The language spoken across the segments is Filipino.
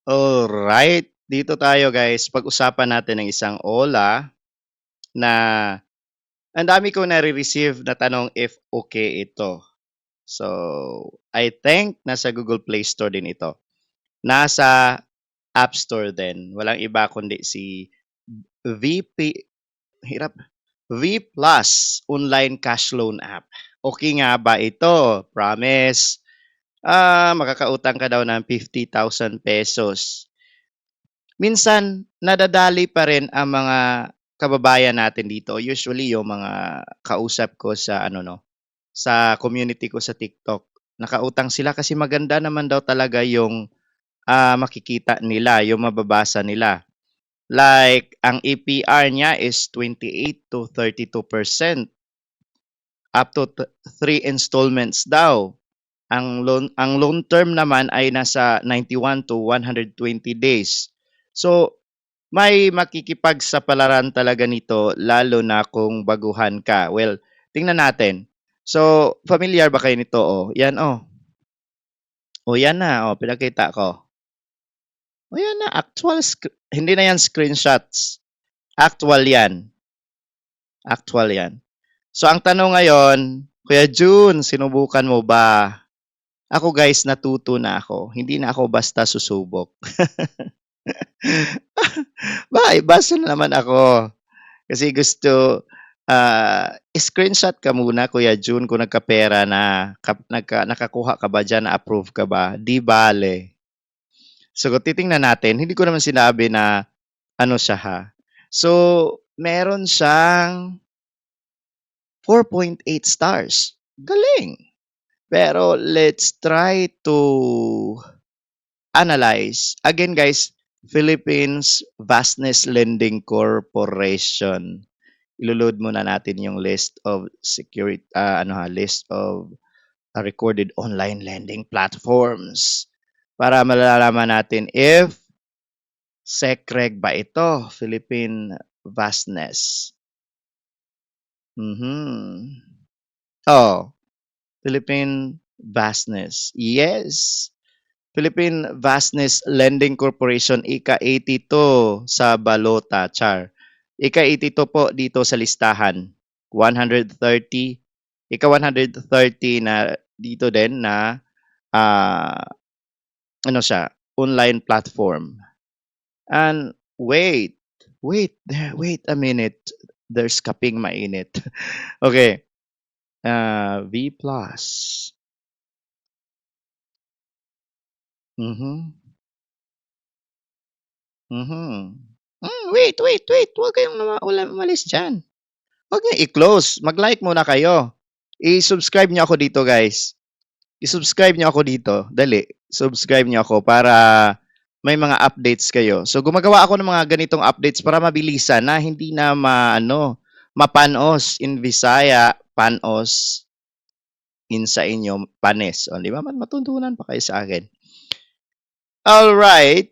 Alright, dito tayo guys. Pag-usapan natin ang isang OLA na ang dami kong nare-receive na tanong if okay ito. So, I think nasa Google Play Store din ito. Nasa App Store din. Walang iba kundi si VP, hirap, V Plus Online Cash Loan App. Okay nga ba ito? Promise. Makakautang ka daw ng 50,000 pesos. Minsan nadadali pa rin ang mga kababayan natin dito, usually yung mga kausap ko sa ano 'no, sa community ko sa TikTok. Nakautang sila kasi maganda naman daw talaga yung, makikita nila, yung mababasa nila. Like ang APR niya is 28 to 32% up to 3 installments daw. Ang loan term naman ay nasa 91 to 120 days. So, may makikipagsapalaran talaga nito lalo na kung baguhan ka. Well, tingnan natin. So, familiar ba kayo nito? Oh, yan oh. Oh, yan na. Oh, pinakita ko. Oh, yan na. Hindi na yan screenshots. Actual yan. Actual yan. So, ang tanong ngayon, Kuya June, sinubukan mo ba? Ako guys, natuto na ako. Hindi na ako basta susubok. Basa na naman ako. Kasi gusto, screenshot ka muna Kuya June kung nagkapera na, nakakuha ka ba diyan, na-approve ka ba? 'Di bale. So kung titingnan natin, hindi ko naman sinabi na ano siya ha. So meron siyang 4.8 stars. Galing. Pero let's try to analyze. Again guys, Philippines Vastness Lending Corporation. Iloload muna natin yung list of list of recorded online lending platforms para malalaman natin if SecReg ba ito, Philippine Vastness. Oh, Philippine Vastness. Yes. Philippine Vastness Lending Corporation, ika-82 sa balota, char. Ika-82 po dito sa listahan. 130, ika-130 na dito din na ano siya, online platform. And wait a minute. There's kaping mainit. Okay. V plus. Mhm. Mhm. Wait. Huwag kayong umalis diyan. Huwag niyo i-close. Mag-like muna kayo. I-subscribe niyo ako dito, guys. I-subscribe niyo ako dito. Dali. Subscribe niyo ako para may mga updates kayo. So gumagawa ako ng mga ganitong updates para mabilisan na hindi na mapanos in Visaya, panos in sa inyo, panes. O, di ba? Matutunan pa kayo sa akin. All right.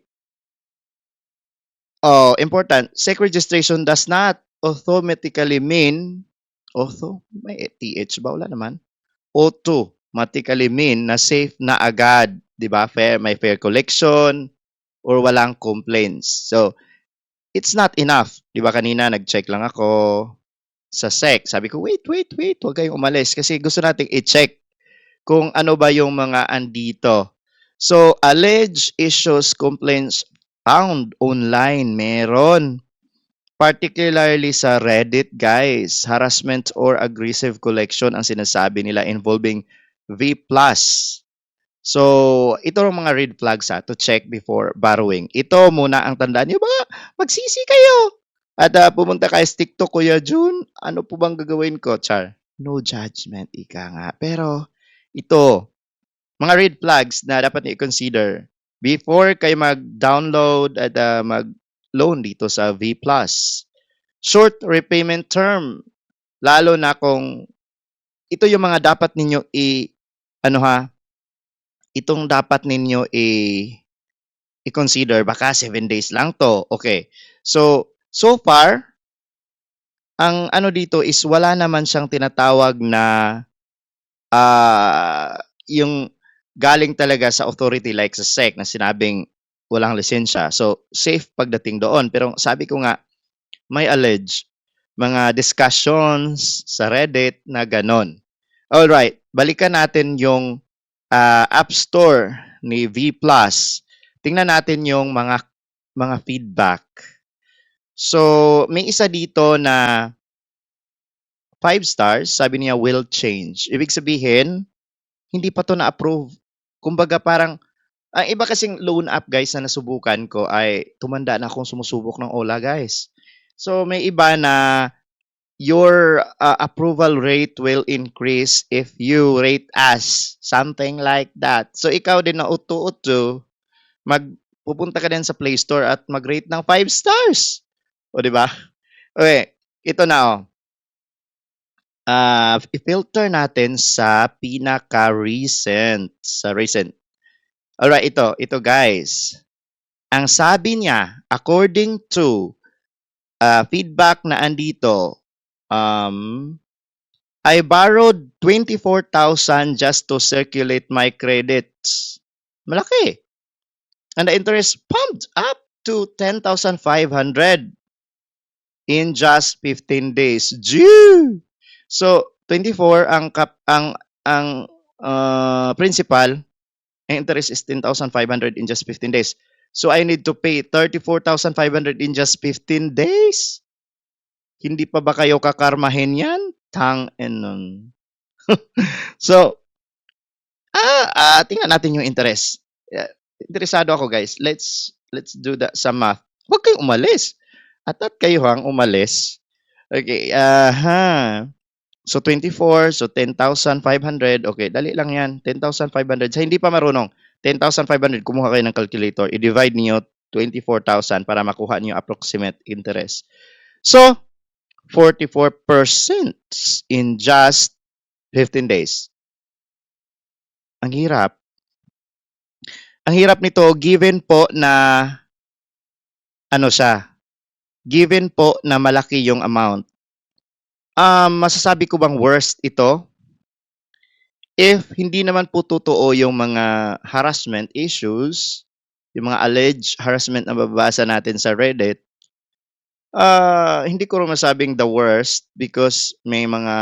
Oh, important. SEC registration does not automatically mean may TH ba? Wala naman. Automatically mean na safe na agad. Di ba? May fair collection or walang complaints. So, it's not enough. Di ba kanina nag-check lang ako sa SEC. Sabi ko, wait. Huwag kayong umalis kasi gusto nating i-check kung ano ba yung mga andito. So, alleged issues, complaints found online. Meron. Particularly sa Reddit, guys. Harassment or aggressive collection ang sinasabi nila involving V+. So, ito ang mga red flags to check before borrowing. Ito muna ang tandaan nyo. Baka magsisi kayo. At pumunta kayo sa TikTok, Kuya June. Ano po bang gagawin ko? Char. No judgment, ika nga. Pero, ito, mga red flags na dapat i-consider before kayo mag-download at mag-loan dito sa V+. Short repayment term. Lalo na kung ito yung mga dapat ninyo itong dapat ninyo i-consider. Baka 7 days lang to. Okay. So far, ang ano dito is wala naman siyang tinatawag na yung galing talaga sa authority like sa SEC na sinabing walang lisensya. So, safe pagdating doon. Pero sabi ko nga, may alleged mga discussions sa Reddit na ganon. Alright, balikan natin yung App Store ni V+. Tingnan natin yung mga feedback. So, may isa dito na 5 stars, sabi niya will change. Ibig sabihin, hindi pa to na-approve. Kumbaga parang, ang iba kasing loan app guys na nasubukan ko ay tumanda na akong sumusubok ng Ola guys. So may iba na your approval rate will increase if you rate as something like that. So ikaw din na uto-uto, pupunta ka din sa Play Store at mag-rate ng 5 stars. O di ba? Okay, ito na oh. I-filter natin sa pinaka-recent. Alright, ito guys. Ang sabi niya, according to feedback na andito, I borrowed 24,000 just to circulate my credits. Malaki. And the interest pumped up to 10,500 in just 15 days. Gee! So 24 ang principal, ang interest is 10,500 in just 15 days. So I need to pay 34,500 in just 15 days. Hindi pa ba kayo kakarmahin yan? Tang and So tingnan natin yung interest. Interesado ako guys. Let's do that sa math. Huwag kayong umalis. At kayo hang umalis. Okay, So 24, so 10,500. Okay, dali lang yan. 10,500. Sa hindi pa marunong, 10,500, kumuha kayo ng calculator. I-divide niyo 24,000 para makuha niyo approximate interest. So, 44% in just 15 days. Ang hirap. Ang hirap nito, given po na given po na malaki yung amount. Masasabi ko bang worst ito? If hindi naman po totoo yung mga harassment issues, yung mga alleged harassment na mababasa natin sa Reddit, hindi ko rin masabing the worst because may mga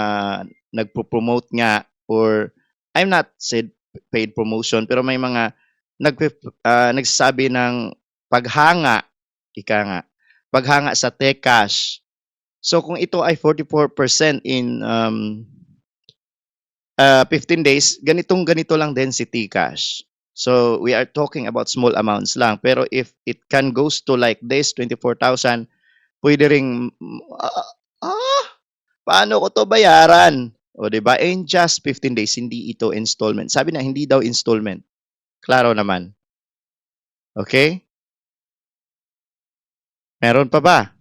nagpo-promote nga or I'm not said paid promotion pero may mga nagsasabi ng paghanga, paghanga sa Tcash. So kung ito ay 44% in 15 days, ganito lang din si Tcash. So we are talking about small amounts lang. Pero if it can goes to like this, 24,000, pwede ring, paano ko to bayaran? O diba? In just 15 days, hindi ito installment. Sabi na, hindi daw installment. Klaro naman. Okay? Meron pa ba?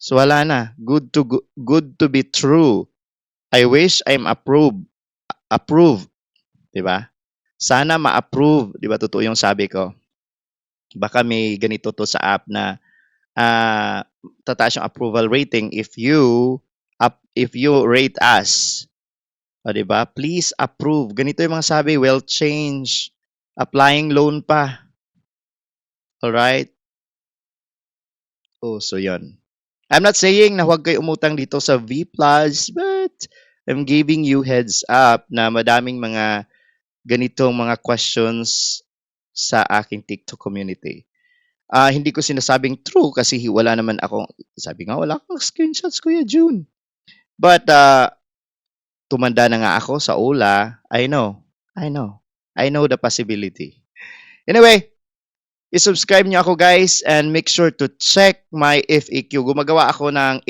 So wala na. Good to be true. I wish I'm approved. Diba? Sana ma-approve. Diba? Totoo yung sabi ko. Baka may ganito to sa app na tataas yung approval rating if you rate us. O diba? Please approve. Ganito yung mga sabi, will change. Applying loan pa. Alright? Oh, so yun. I'm not saying na huwag kayo umutang dito sa V+, but I'm giving you heads up na madaming mga ganitong mga questions sa aking TikTok community. Hindi ko sinasabing true kasi wala naman akong, sabi nga, wala akong screenshots, Kuya June. But, tumanda na nga ako sa Ola. I know the possibility. Anyway, i-subscribe niyo ako guys and make sure to check my FAQ. Gumagawa ako ng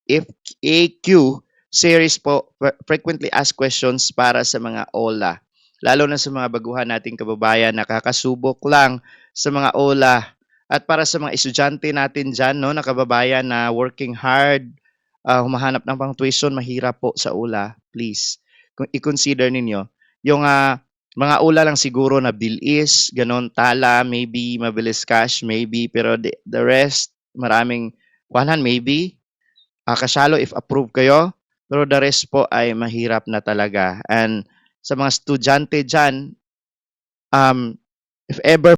FAQ series po, frequently asked questions para sa mga Ola. Lalo na sa mga baguhan nating kababayan na kakasubok lang sa mga Ola. At para sa mga estudyante natin dyan, no, na kababayan na working hard, humahanap ng pang tuition, mahirap po sa Ola. Please, i-consider ninyo. Yung mga Ola lang siguro na bilis, ganon, tala, maybe, mabilis cash, maybe, pero the rest, maraming, maybe, kasyalo if approve kayo, pero the rest po ay mahirap na talaga. And sa mga estudyante dyan, if ever